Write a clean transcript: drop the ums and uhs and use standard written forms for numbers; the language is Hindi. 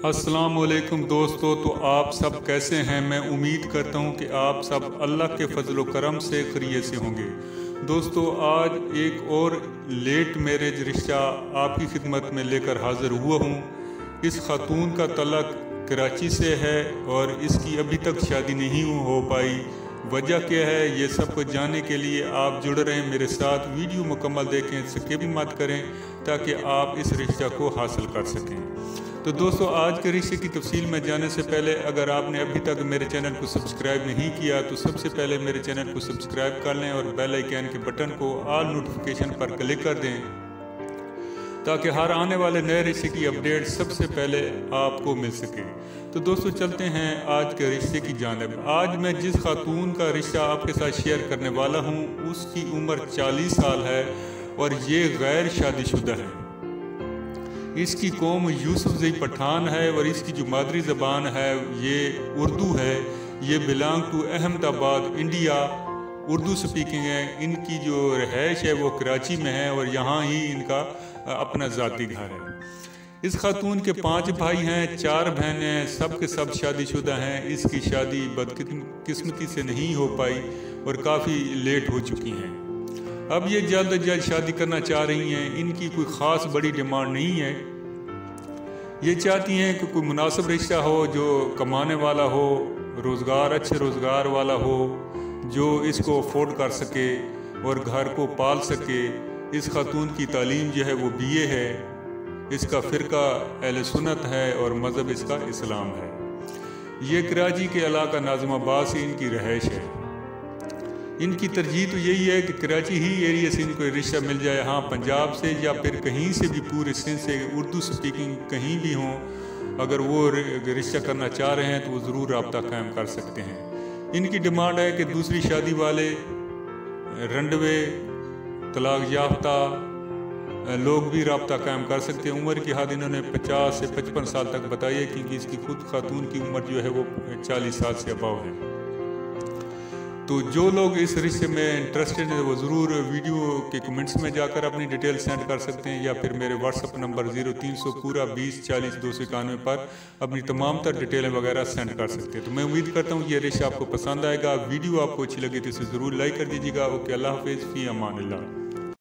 अस्सलाम वालेकुम दोस्तों, तो आप सब कैसे हैं। मैं उम्मीद करता हूं कि आप सब अल्लाह के फजल व करम से खैरियत से होंगे। दोस्तों, आज एक और लेट मैरिज रिश्ता आपकी खिदमत में लेकर हाज़िर हुआ हूं। इस खातून का तलक कराची से है और इसकी अभी तक शादी नहीं हो पाई। वजह क्या है, ये सब कुछ जानने के लिए आप जुड़ रहे हैं मेरे साथ। वीडियो मुकम्मल देखें, स्किप मत करें ताकि आप इस रिश्ता को हासिल कर सकें। तो दोस्तों, आज के रिश्ते की तफसील में जाने से पहले अगर आपने अभी तक मेरे चैनल को सब्सक्राइब नहीं किया तो सबसे पहले मेरे चैनल को सब्सक्राइब कर लें और बेल आइकन के बटन को ऑल नोटिफिकेशन पर क्लिक कर दें ताकि हर आने वाले नए रिश्ते की अपडेट सबसे पहले आपको मिल सके। तो दोस्तों, चलते हैं आज के रिश्ते की जानिब। आज मैं जिस खातून का रिश्ता आपके साथ शेयर करने वाला हूँ उसकी उम्र 40 साल है और ये गैर शादीशुदा है। इसकी कौम यूसुफजई पठान है और इसकी जो मादरी ज़बान है ये उर्दू है। ये belong to Ahmedabad, India. Urdu speaking है। इनकी जो रहायश है वो कराची में है और यहाँ ही इनका अपना ज़ाती घर है। इस खातून के 5 भाई हैं, 4 बहनें हैं, सब के सब शादीशुदा हैं। इसकी शादी बदकिस्मती से नहीं हो पाई और काफ़ी लेट हो चुकी हैं। अब ये जल्द अज जल्द शादी करना चाह रही हैं। इनकी कोई ख़ास बड़ी डिमांड नहीं है। ये चाहती हैं कि कोई मुनासिब रिश्ता हो, जो कमाने वाला हो, अच्छे रोज़गार वाला हो, जो इसको अफोर्ड कर सके और घर को पाल सके। इस खातून की तालीम जो है वो BA है। इसका फ़िरका अहले सुन्नत है और मज़हब इसका इस्लाम है। ये कराची के इलाका नाज़िमाबाद से इनकी रहायश है। इनकी तरजीह तो यही है कि कराची ही एरिया से इनको रिश्ता मिल जाए। हाँ, पंजाब से या फिर कहीं से भी, पूरे सिंध से, उर्दू स्पीकिंग कहीं भी हों, अगर वो रिश्ता करना चाह रहे हैं तो वो ज़रूर रब्ता कायम कर सकते हैं। इनकी डिमांड है कि दूसरी शादी वाले, रंडवे, तलाक याफ्ता लोग भी रब्ता कायम कर सकते हैं। उम्र की हद इन्होंने 50 से 55 साल तक बताई है, क्योंकि इसकी खुद खातून की उम्र जो है वो 40 साल से अबव है। तो जो लोग इस रिश्ते में इंटरेस्टेड हैं वो ज़रूर वीडियो के कमेंट्स में जाकर अपनी डिटेल सेंड कर सकते हैं या फिर मेरे व्हाट्सअप नंबर 0300 पूरा 20 40 291 पर अपनी तमाम तर डिटेलें वगैरह सेंड कर सकते हैं। तो मैं उम्मीद करता हूँ ये रिश्ता आपको पसंद आएगा। वीडियो आपको अच्छी लगी तो इसे ज़रूर लाइक कर दीजिएगा। ओके, अल्लाह हाफिज़, फ़ी अमान अल्लाह।